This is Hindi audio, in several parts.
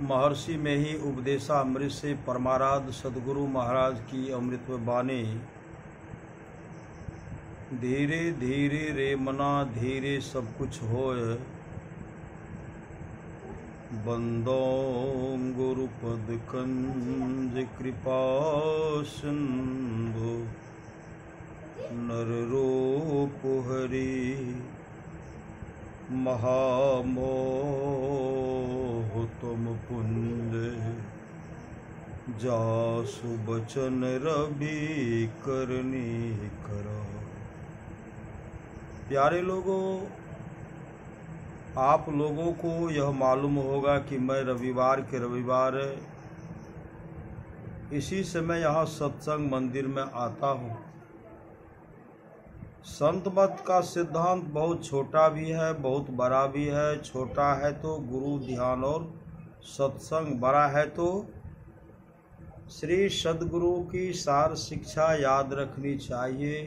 महर्षि में ही उपदेशामृत से परमाराध्य सद्गुरु महाराज की अमृत वाणी। धीरे धीरे रे मना धीरे सब कुछ होय, बंदो गुरुपद कंज कृपा सिंधु, नर रूप हरि महामोह तुम पुंज, जासु बचन रवि करनी करा। प्यारे लोगों, आप लोगों को यह मालूम होगा कि मैं रविवार के रविवार इसी समय यहाँ सत्संग मंदिर में आता हूँ। संत मत का सिद्धांत बहुत छोटा भी है, बहुत बड़ा भी है। छोटा है तो गुरु ध्यान और सत्संग, बड़ा है तो श्री सद्गुरु की सार शिक्षा याद रखनी चाहिए।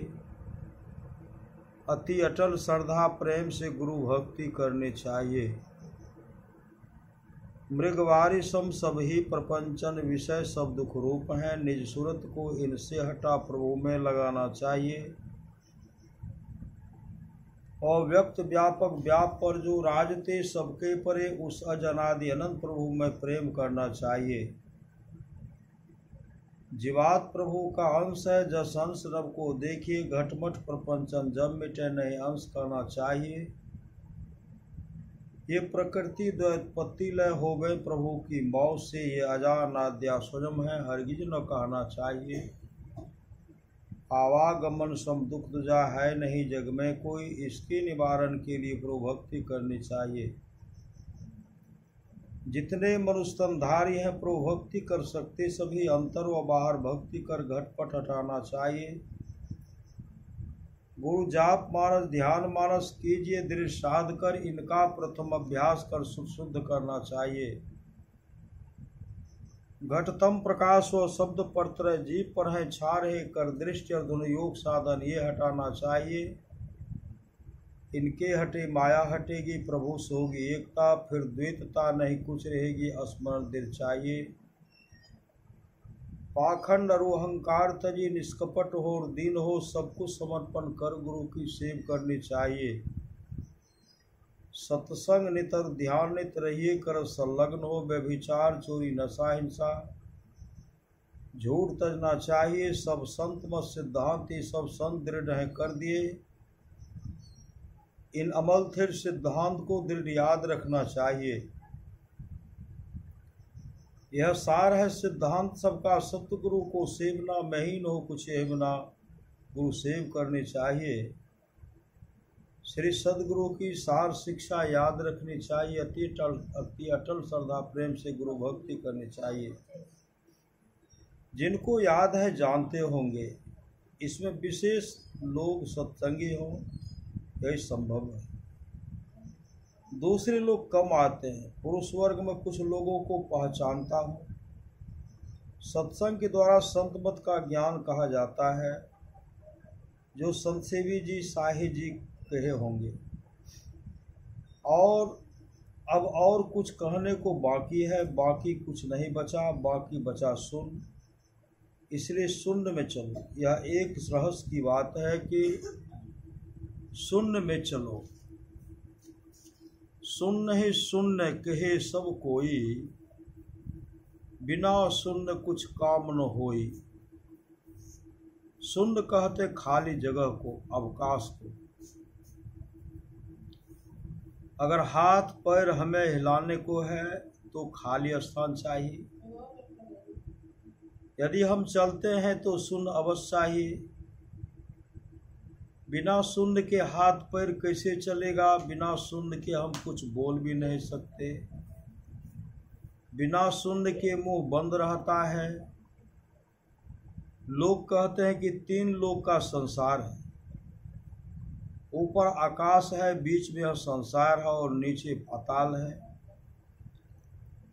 अति अटल श्रद्धा प्रेम से गुरु भक्ति करनी चाहिए। मृगवारी सम सब ही प्रपंचन विषय सब दुख रूप हैं, निज सूरत को इनसे हटा प्रभु में लगाना चाहिए। और व्यक्त व्यापक व्याप पर जो राजते सबके परे, उस अजनादि अनंत प्रभु में प्रेम करना चाहिए। जीवात प्रभु का अंश है, जस अंश रब को देखिए। घटमट प्रपंचन जब मिटे नहीं अंश करना चाहिए। ये प्रकृति द्वैतपत्ति लय हो गए प्रभु की मौत से, ये अजानाद्या स्वयं है, हरगिज न कहना चाहिए। आवागमन सम दुख दुजा है नहीं जग में कोई, इसके निवारण के लिए प्रभु भक्ति करनी चाहिए। जितने मनुस्तनधारी हैं प्रभु भक्ति कर सकते, सभी अंतर व बाहर भक्ति कर घटपट हटाना चाहिए। गुरु जाप मानस ध्यान मानस कीजिए दृढ़ साध कर, इनका प्रथम अभ्यास कर शुद्ध करना चाहिए। घटतम प्रकाश व शब्द परत्र जीव पर है छा रहे, कर दृष्टि और धुन योग साधन ये हटाना चाहिए। इनके हटे माया हटेगी, प्रभु से होगी एकता, फिर द्वैतता नहीं कुछ रहेगी, स्मरण दिल चाहिए। पाखंड और अहंकार तजी निष्कपट हो और दीन हो, सब कुछ समर्पण कर गुरु की सेव करनी चाहिए। सत्संग नितर ध्यान नित रहिए, कर संलग्न हो, व्यभिचार चोरी नशा हिंसा झूठ तजना चाहिए। सब संत मत सिद्धांत सब संत दृढ़ है कर दिए, इन अमल थिर सिद्धांत को दृढ़ याद रखना चाहिए। यह सार है सिद्धांत सबका, सतगुरु को सेवना महीन हो कुछ एवना, गुरु सेव करनी चाहिए। श्री सद्गुरु की सार शिक्षा याद रखनी चाहिए। अति अटल श्रद्धा प्रेम से गुरु भक्ति करनी चाहिए। जिनको याद है जानते होंगे, इसमें विशेष लोग सत्संगी हों, यही संभव है। दूसरे लोग कम आते हैं। पुरुष वर्ग में कुछ लोगों को पहचानता हूँ। सत्संग के द्वारा संत मत का ज्ञान कहा जाता है, जो संत सेवी जी साही जी कहे होंगे। और अब और कुछ कहने को बाकी है, बाकी कुछ नहीं बचा, बाकी बचा शून्य। इसलिए शून्य में चलो। यह एक रहस्य की बात है कि शून्य में चलो। शून्य ही शून्य कहे सब कोई, बिना शून्य कुछ काम न होई। शून्य कहते खाली जगह को, अवकाश को। अगर हाथ पैर हमें हिलाने को है तो खाली स्थान चाहिए। यदि हम चलते हैं तो शून्य अवश्य चाहिए। बिना शून्य के हाथ पैर कैसे चलेगा? बिना शून्य के हम कुछ बोल भी नहीं सकते। बिना शून्य के मुंह बंद रहता है। लोग कहते हैं कि 3 लोक का संसार है। ऊपर आकाश है, बीच में संसार है और नीचे पाताल है।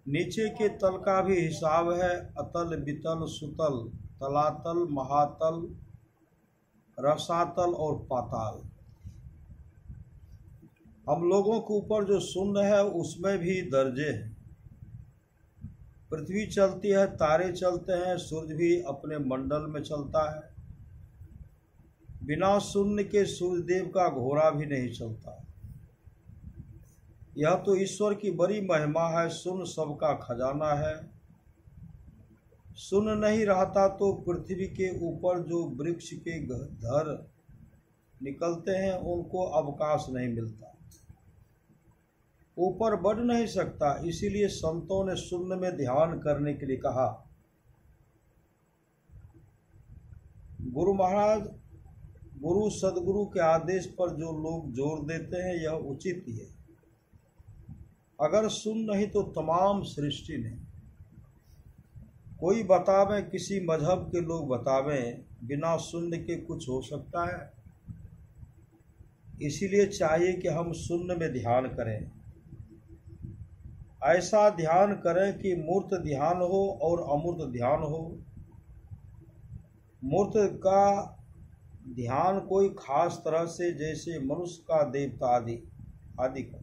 नीचे के तल का भी हिसाब है। अतल वितल सुतल, तलातल महातल रसातल और पाताल। हम लोगों के ऊपर जो शून्य है उसमें भी दर्जे हैं। पृथ्वी चलती है, तारे चलते हैं, सूर्य भी अपने मंडल में चलता है। बिना शून्य के सूर्यदेव का घोड़ा भी नहीं चलता। यह तो ईश्वर की बड़ी महिमा है। शून्य सबका खजाना है। शून्य नहीं रहता तो पृथ्वी के ऊपर जो वृक्ष के धर निकलते हैं उनको अवकाश नहीं मिलता, ऊपर बढ़ नहीं सकता। इसीलिए संतों ने शून्य में ध्यान करने के लिए कहा। गुरु महाराज, गुरु सदगुरु के आदेश पर जो लोग जोर देते हैं यह उचित ही है। अगर शून्य नहीं तो तमाम सृष्टि नहीं। कोई बतावे, किसी मजहब के लोग बतावें बिना शून्य के कुछ हो सकता है? इसीलिए चाहिए कि हम शून्य में ध्यान करें। ऐसा ध्यान करें कि मूर्त ध्यान हो और अमूर्त ध्यान हो। मूर्त का ध्यान कोई खास तरह से, जैसे मनुष्य का देवता आदि का,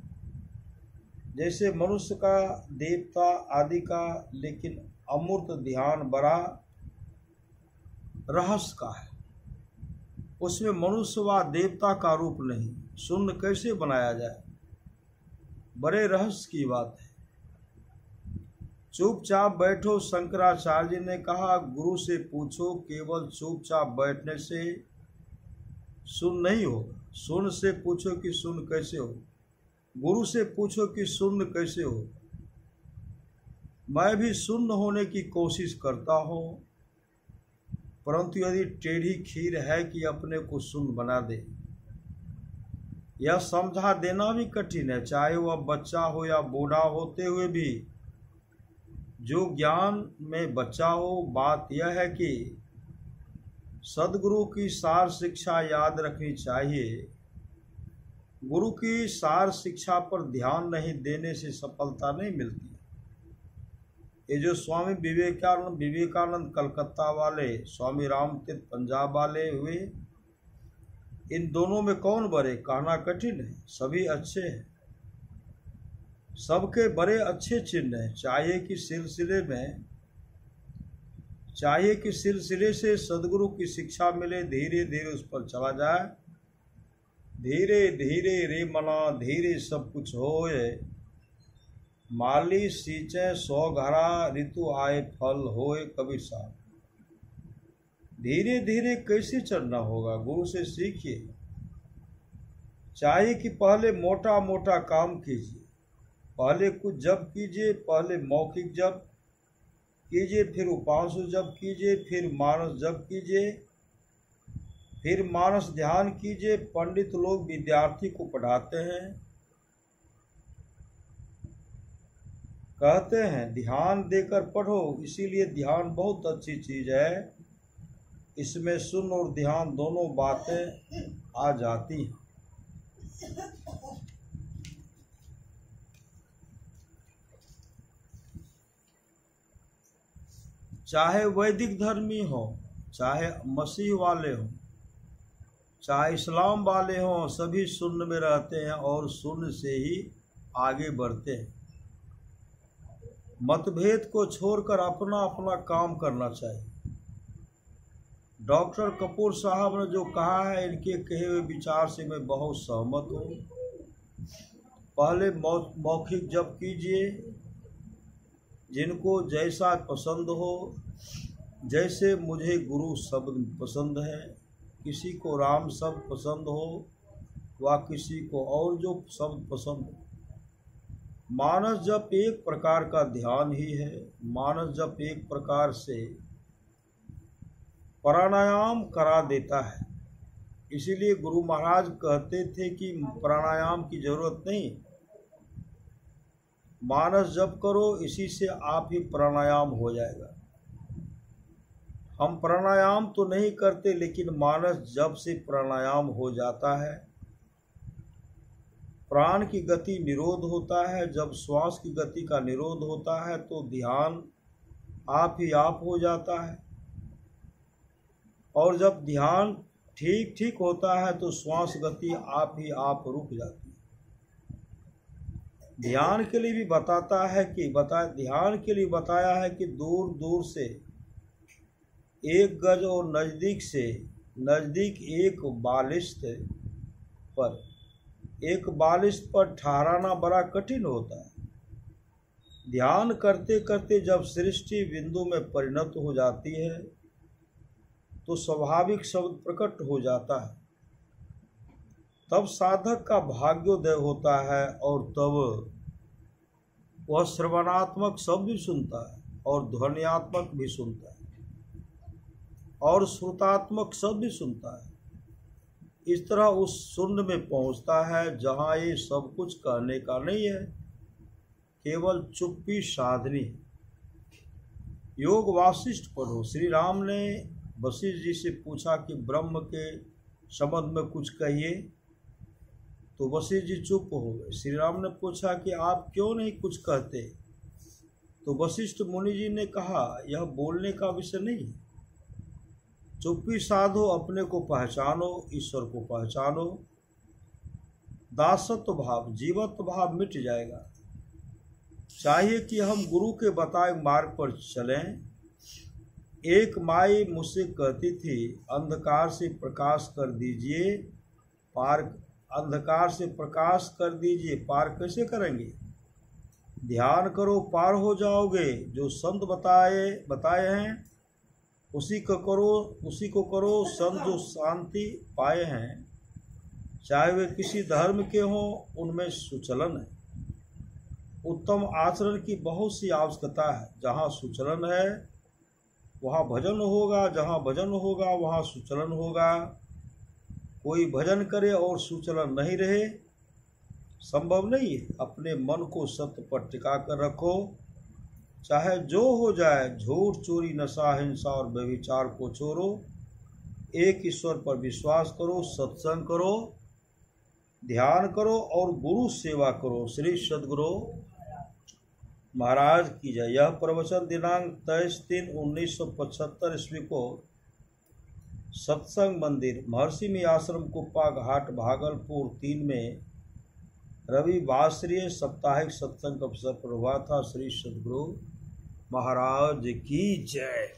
जैसे मनुष्य का देवता आदि का, लेकिन अमूर्त ध्यान बड़ा रहस्य का है। उसमें मनुष्य व देवता का रूप नहीं। शून्य कैसे बनाया जाए, बड़े रहस्य की बात है। चुपचाप बैठो। शंकराचार्य जी ने कहा, गुरु से पूछो। केवल चुपचाप बैठने से शून्य नहीं होगा। शून्य से पूछो कि शून्य कैसे हो, गुरु से पूछो कि शून्य कैसे हो। मैं भी शून्य होने की कोशिश करता हूँ, परंतु यदि टेढ़ी खीर है कि अपने को शून्य बना दे, यह समझा देना भी कठिन है। चाहे वह बच्चा हो या बूढ़ा, होते हुए भी जो ज्ञान में बच्चा हो। बात यह है कि सदगुरु की सार शिक्षा याद रखनी चाहिए। गुरु की सार शिक्षा पर ध्यान नहीं देने से सफलता नहीं मिलती। ये जो स्वामी विवेकानंद कलकत्ता वाले, स्वामी रामतीर्थ पंजाब वाले हुए, इन दोनों में कौन बड़े कहना कठिन है। सभी अच्छे हैं, सबके बड़े अच्छे चिन्ह हैं। चाहिए कि सिलसिले से सदगुरु की शिक्षा मिले, धीरे धीरे उस पर चला जाए। धीरे धीरे रे मना, धीरे सब कुछ होए। माली सींचे 100 घड़ा, ऋतु आए फल होए कबीर साहब। धीरे धीरे कैसे चलना होगा, गुरु से सीखिए। चाहिए कि पहले मोटा मोटा काम कीजिए, पहले कुछ जप कीजिए, पहले मौखिक जप कीजिए, फिर उपांशु जप कीजिए, फिर मानस जप कीजिए, फिर मानस ध्यान कीजिए। पंडित लोग विद्यार्थी को पढ़ाते हैं, कहते हैं ध्यान देकर पढ़ो। इसीलिए ध्यान बहुत अच्छी चीज है। इसमें शून्य और ध्यान दोनों बातें आ जाती हैं। चाहे वैदिक धर्मी हो, चाहे मसीह वाले हो, चाहे इस्लाम वाले हों, सभी शून्य में रहते हैं और शून्य से ही आगे बढ़ते हैं। मतभेद को छोड़कर अपना अपना काम करना चाहिए। डॉक्टर कपूर साहब ने जो कहा है, इनके कहे हुए विचार से मैं बहुत सहमत हूँ। पहले मौखिक जप कीजिए, जिनको जैसा पसंद हो। जैसे मुझे गुरु शब्द पसंद है, किसी को राम शब्द पसंद हो, व किसी को और जो शब्द पसंद हो। मानस जप एक प्रकार का ध्यान ही है। मानस जप एक प्रकार से प्राणायाम करा देता है। इसीलिए गुरु महाराज कहते थे कि प्राणायाम की जरूरत नहीं, मानस जप करो, इसी से आप ही प्राणायाम हो जाएगा। हम प्राणायाम तो नहीं करते, लेकिन मानस जप से प्राणायाम हो जाता है। प्राण की गति निरोध होता है। जब श्वास की गति का निरोध होता है तो ध्यान आप ही आप हो जाता है। और जब ध्यान ठीक ठीक होता है तो श्वास गति आप ही आप रुक जाती है। ध्यान के लिए भी बताता है कि ध्यान के लिए बताया है कि दूर दूर से 1 गज और नज़दीक से नज़दीक एक बालिश्त पर ठहराना बड़ा कठिन होता है। ध्यान करते करते जब सृष्टि बिंदु में परिणत हो जाती है तो स्वाभाविक शब्द प्रकट हो जाता है। तब साधक का भाग्योदय होता है और तब वह श्रवणात्मक शब्द भी सुनता है और ध्वन्यात्मक भी सुनता है और श्रुतात्मक शब्द भी सुनता है। इस तरह उस शून्य में पहुंचता है जहां ये सब कुछ कहने का नहीं है, केवल चुप्पी साधनी। योग वासिष्ठ पढ़ो। श्री राम ने वशिष्ठ जी से पूछा कि ब्रह्म के संबंध में कुछ कहिए, तो वशिष्ठ जी चुप हो गए। श्री राम ने पूछा कि आप क्यों नहीं कुछ कहते, तो वशिष्ठ मुनि जी ने कहा यह बोलने का विषय नहीं है। चुप्पी साधो, अपने को पहचानो, ईश्वर को पहचानो। दासत्व भाव, जीवत्व भाव मिट जाएगा। चाहिए कि हम गुरु के बताए मार्ग पर चलें। एक माई मुझसे कहती थी अंधकार से प्रकाश कर दीजिए, अंधकार से प्रकाश कर दीजिए, पार कैसे करेंगे? ध्यान करो, पार हो जाओगे। जो संत बताए हैं उसी को करो। संत जो शांति पाए हैं, चाहे वे किसी धर्म के हों, उनमें सुचलन है। उत्तम आचरण की बहुत सी आवश्यकता है। जहाँ सुचलन है वहाँ भजन होगा, जहाँ भजन होगा वहाँ सुचलन होगा। कोई भजन करे और सुचलन नहीं रहे, संभव नहीं है। अपने मन को सत्य पर टिका कर रखो, चाहे जो हो जाए। झूठ, चोरी, नशा, हिंसा और व्यभिचार को छोड़ो। एक ईश्वर पर विश्वास करो, सत्संग करो, ध्यान करो और गुरु सेवा करो। श्री सद्गुरु महाराज की जय। यह प्रवचन दिनांक 23/3/1975 ईस्वी को सत्संग मंदिर, महर्षि मी आश्रम, कुप्पा घाट, भागलपुर 3 में रविवासरीय साप्ताहिक सत्संग अवसर पर हुआ था। श्री सद्गुरु महाराज की जय।